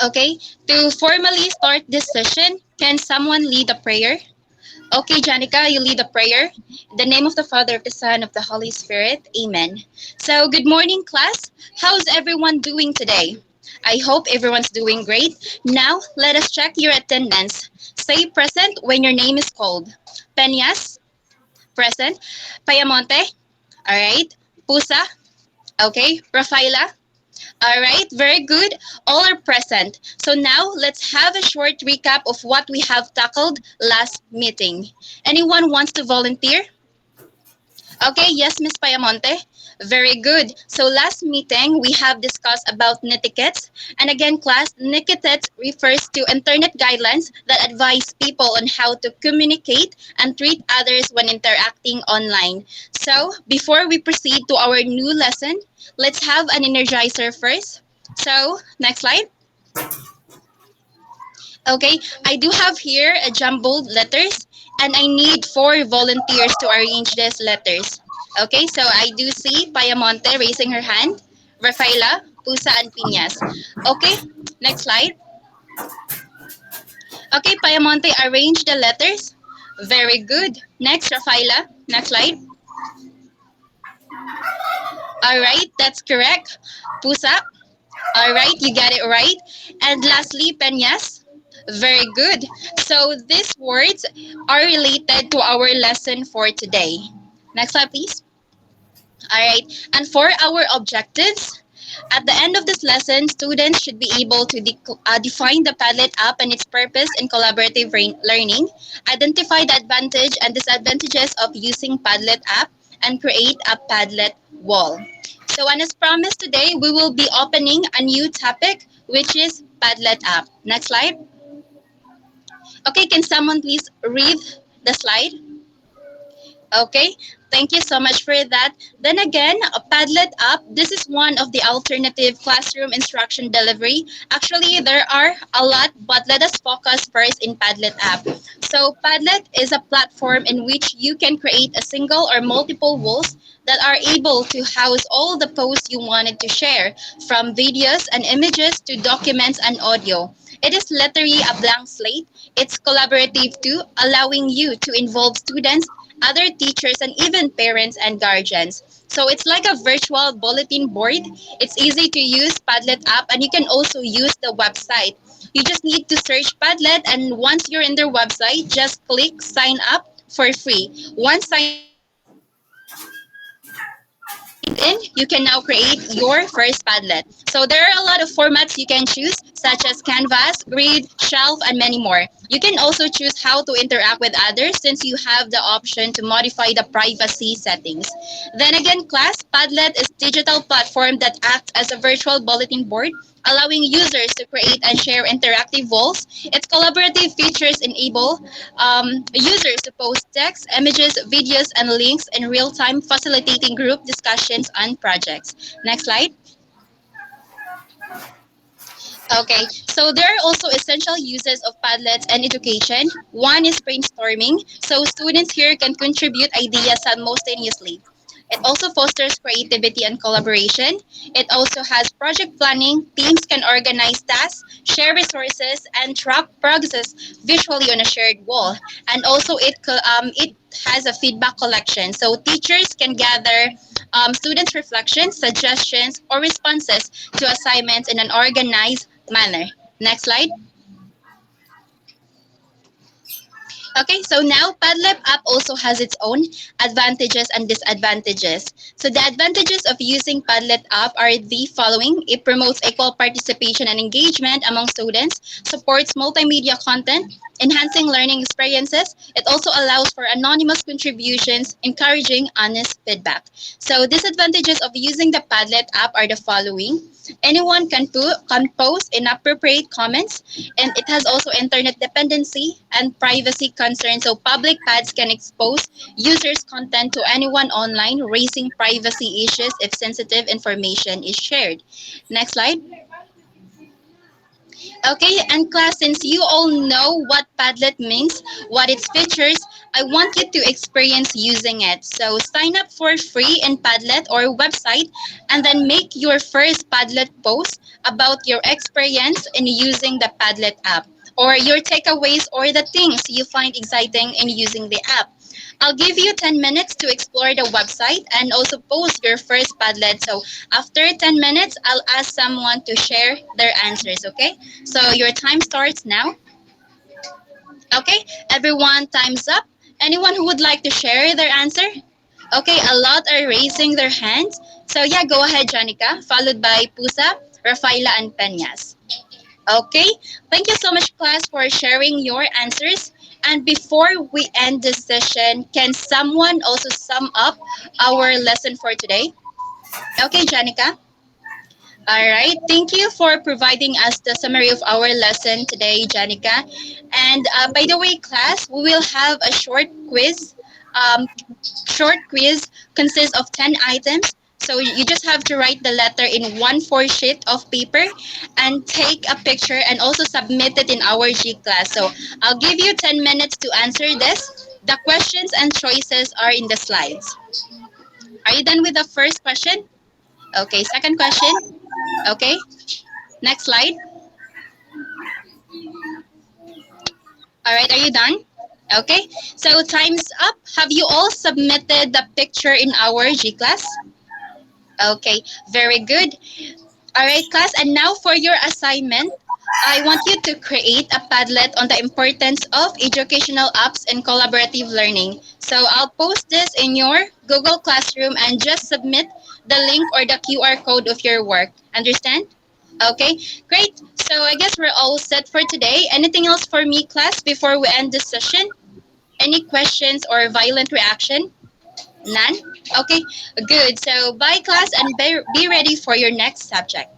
Okay, to formally start this session, can someone lead a prayer? Okay, Janica, you lead a prayer. In the name of the Father, of the Son, of the Holy Spirit. Amen. So, good morning, class. How's everyone doing today? I hope everyone's doing great. Now, let us check your attendance. Say present when your name is called. Peñas, present. Payamonte, all right. Pusa, okay. Rafaela, all right, very good. All are present. So now let's have a short recap of what we have tackled last meeting. Anyone wants to volunteer? Okay, yes, Miss Payamonte. Very good. So last meeting, we have discussed about netiquettes. And again, class, netiquette refers to internet guidelines that advise people on how to communicate and treat others when interacting online. So before we proceed to our new lesson, let's have an energizer first. So next slide. Okay, I do have here a jumbled letters and I need 4 volunteers to arrange these letters. Okay, so I do see Payamonte raising her hand, Rafaela, Pusa, and Piñas. Okay, next slide. Okay, Payamonte, arrange the letters. Very good. Next, Rafaela. Next slide. All right, that's correct. Pusa. All right, you got it right. And lastly, Peñas. Very good. So these words are related to our lesson for today. Next slide, please. All right. And for our objectives, at the end of this lesson, students should be able to define the Padlet app and its purpose in collaborative learning, identify the advantage and disadvantages of using Padlet app, and create a Padlet wall. So, and as promised today, we will be opening a new topic, which is Padlet app. Next slide. Okay, can someone please read the slide? Okay, thank you so much for that. Then again, a Padlet app, this is one of the alternative classroom instruction delivery. Actually, there are a lot, but let us focus first in Padlet app. So Padlet is a platform in which you can create a single or multiple walls that are able to house all the posts you wanted to share, from videos and images to documents and audio. It is literally a blank slate. It's collaborative too, allowing you to involve students, other teachers, and even parents and guardians. So it's like a virtual bulletin board. It's easy to use Padlet app, and you can also use the website. You just need to search Padlet, and once you're in their website, just click sign up for free. Once signed in, you can now create your first Padlet. So there are a lot of formats you can choose, such as Canvas, Grid, Shelf, and many more. You can also choose how to interact with others since you have the option to modify the privacy settings. Then again, class, Padlet is a digital platform that acts as a virtual bulletin board, allowing users to create and share interactive walls. Its collaborative features enable users to post text, images, videos, and links in real time, facilitating group discussions on projects. Next slide. Okay, so there are also essential uses of Padlets in education. One is brainstorming, so students here can contribute ideas simultaneously. It also fosters creativity and collaboration. It also has project planning. Teams can organize tasks, share resources, and track progress visually on a shared wall. And also, it has a feedback collection, so teachers can gather students' reflections, suggestions, or responses to assignments in an organized manner. Next slide. Okay, so now Padlet app also has its own advantages and disadvantages. So the advantages of using Padlet app are the following. It promotes equal participation and engagement among students, supports multimedia content, enhancing learning experiences. It also allows for anonymous contributions, encouraging honest feedback. So disadvantages of using the Padlet app are the following. Anyone can post inappropriate comments, and it has also internet dependency and privacy concerns. So public pads can expose users' content to anyone online, raising privacy issues if sensitive information is shared. Next slide. Okay, and class, since you all know what Padlet means, what its features, I want you to experience using it. So sign up for free in Padlet or website and then make your first Padlet post about your experience in using the Padlet app or your takeaways or the things you find exciting in using the app. I'll give you 10 minutes to explore the website and also post your first Padlet. So after 10 minutes, I'll ask someone to share their answers, okay? So your time starts now. Okay, everyone, time's up. Anyone who would like to share their answer? Okay, a lot are raising their hands. So yeah, go ahead, Janica, followed by Pusa, Rafaela, and Peñas. Okay, thank you so much, class, for sharing your answers. And before we end this session, can someone also sum up our lesson for today? Okay, Janica. All right. Thank you for providing us the summary of our lesson today, Janica. And by the way, class, we will have a short quiz. Short quiz consists of 10 items. So you just have to write the letter in 1/4 sheet of paper and take a picture and also submit it in our G class. So I'll give you 10 minutes to answer this. The questions and choices are in the slides. Are you done with the first question? Okay, second question. Okay, next slide. All right, are you done? Okay, so time's up. Have you all submitted the picture in our G class? Okay, very good. All right, class, and now for your assignment, I want you to create a Padlet on the importance of educational apps and collaborative learning. So I'll post this in your Google Classroom and just submit the link or the QR code of your work. Understand? Okay, great. So I guess we're all set for today. Anything else for me, class, before we end this session? Any questions or violent reaction? None? Okay, good. So bye, class, and be ready for your next subject.